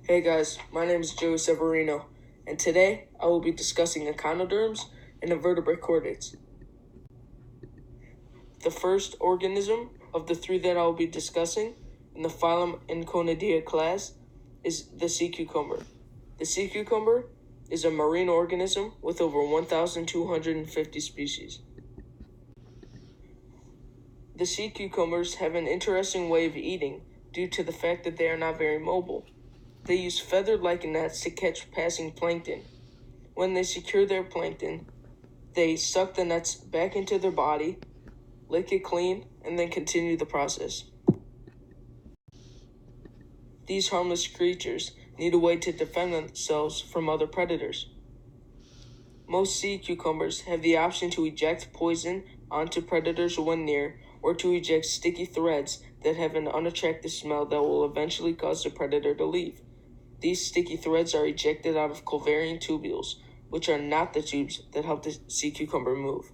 Hey guys, my name is Severino, and today I will be discussing echinoderms and invertebrate chordates. The first organism of the three that I will be discussing in the phylum Enconidia class is the sea cucumber. The sea cucumber is a marine organism with over 1,250 species. The sea cucumbers have an interesting way of eating due to the fact that they are not very mobile. They use feathered lichen nets to catch passing plankton. When they secure their plankton, they suck the nets back into their body, lick it clean, and then continue the process. These harmless creatures need a way to defend themselves from other predators. Most sea cucumbers have the option to eject poison onto predators when near, or to eject sticky threads that have an unattractive smell that will eventually cause the predator to leave. These sticky threads are ejected out of culvarian tubules, which are not the tubes that help the sea cucumber move.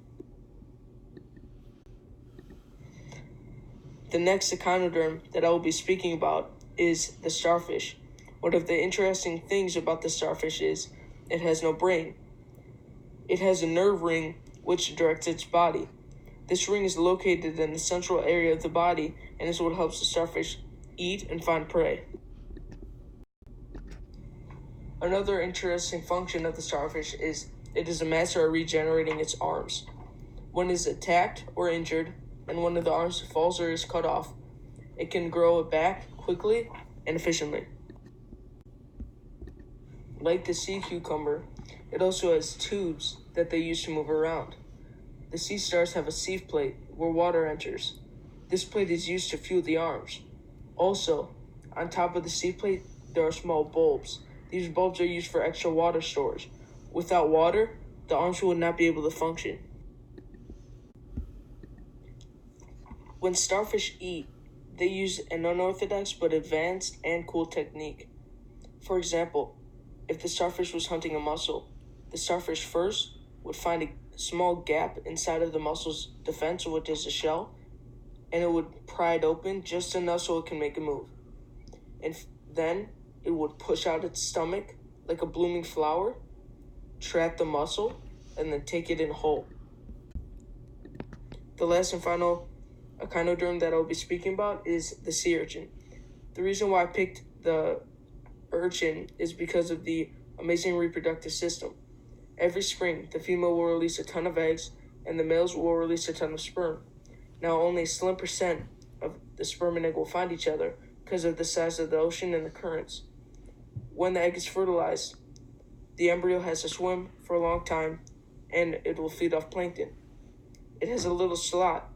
The next echinoderm that I will be speaking about is the starfish. One of the interesting things about the starfish is it has no brain. It has a nerve ring which directs its body. This ring is located in the central area of the body and is what helps the starfish eat and find prey. Another interesting function of the starfish is it is a master at regenerating its arms. When it is attacked or injured, and one of the arms falls or is cut off, it can grow it back quickly and efficiently. Like the sea cucumber, it also has tubes that they use to move around. The sea stars have a sieve plate where water enters. This plate is used to fuel the arms. Also, on top of the sieve plate, there are small bulbs. These bulbs are used for extra water storage. Without water, the arms would not be able to function. When starfish eat, they use an unorthodox but advanced and cool technique. For example, if the starfish was hunting a mussel, the starfish first would find a small gap inside of the mussel's defense, which is a shell, and it would pry it open just enough so it can make a move. And then it would push out its stomach like a blooming flower, trap the mussel, and then take it in whole. The last and final echinoderm that I'll be speaking about is the sea urchin. The reason why I picked the urchin is because of the amazing reproductive system. Every spring, the female will release a ton of eggs, and the males will release a ton of sperm. Now, only a slim percent of the sperm and egg will find each other because of the size of the ocean and the currents. When the egg is fertilized, the embryo has to swim for a long time, and it will feed off plankton. It has a little slot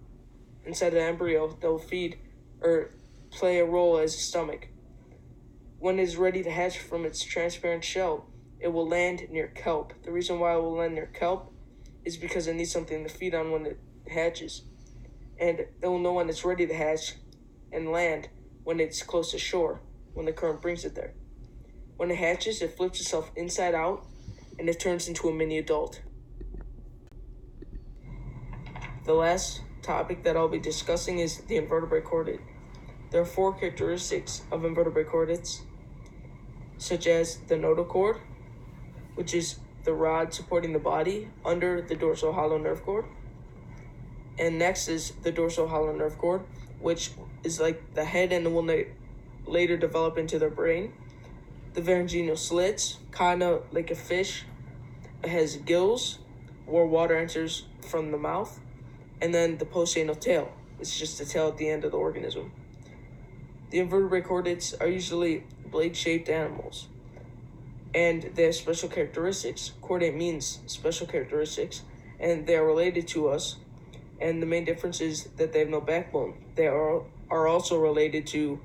inside the embryo that will feed or play a role as a stomach. When it is ready to hatch from its transparent shell, it will land near kelp. The reason why it will land near kelp is because it needs something to feed on when it hatches. And it will know when it's ready to hatch and land when it's close to shore, when the current brings it there. When it hatches, it flips itself inside out, and it turns into a mini adult. The last topic that I'll be discussing is the invertebrate chordate. There are 4 characteristics of invertebrate chordates, such as the notochord, which is the rod supporting the body under the dorsal hollow nerve cord. And next is the dorsal hollow nerve cord, which is like the head and will later develop into their brain. The pharyngeal slits, kind of like a fish. It has gills where water enters from the mouth. And then the postanal tail. It's just the tail at the end of the organism. The invertebrate chordates are usually blade-shaped animals, and they have special characteristics. Chordate means special characteristics, and they are related to us. And the main difference is that they have no backbone. They are also related to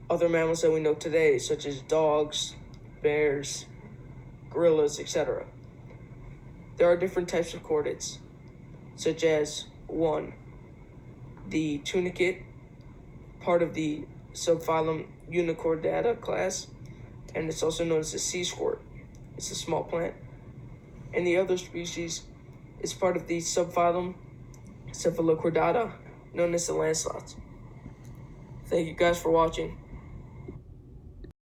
other mammals that we know today, such as dogs, bears, gorillas, etc. There are different types of chordates, such as 1, the tunicate, part of the subphylum Unichordata class, and it's also known as the sea squirt. It's a small plant. And the other species is part of the subphylum Cephalochordata, known as the lancelots. Thank you guys for watching.